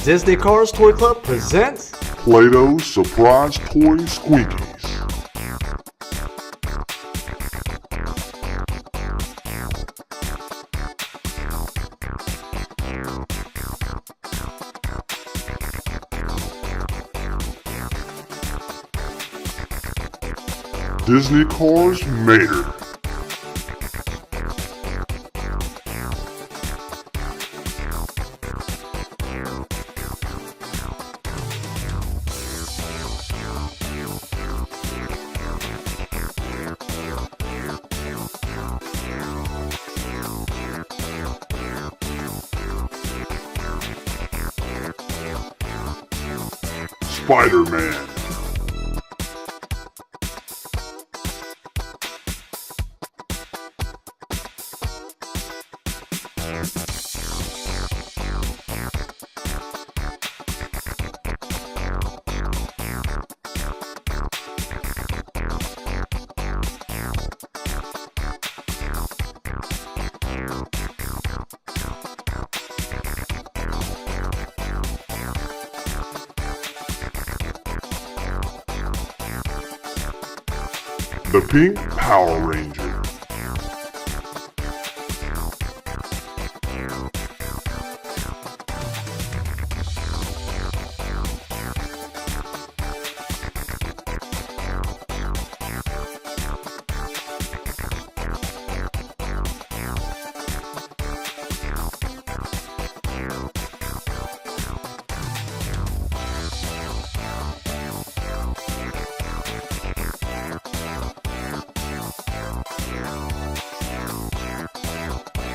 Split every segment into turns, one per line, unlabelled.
Disney Cars Toy Club presents
Play-Doh's Surprise Toy Squinkies. Disney Cars Mater. Spiderman. The Pink Power Ranger.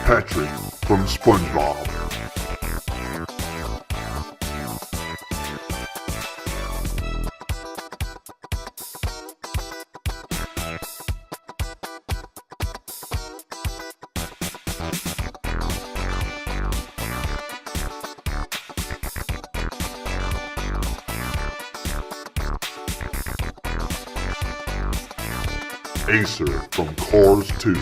Patrick from Spongebob. Acer from Cars 2.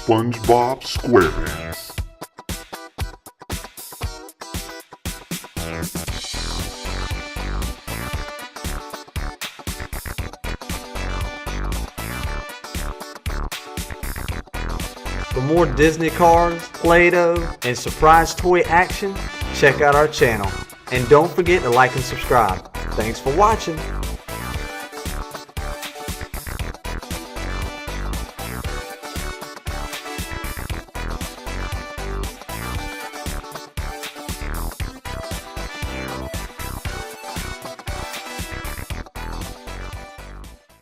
Spongebob SquarePants.
For more Disney Cars, Play-Doh, and surprise toy action, check out our channel. And don't forget to like and subscribe. Thanks for watching.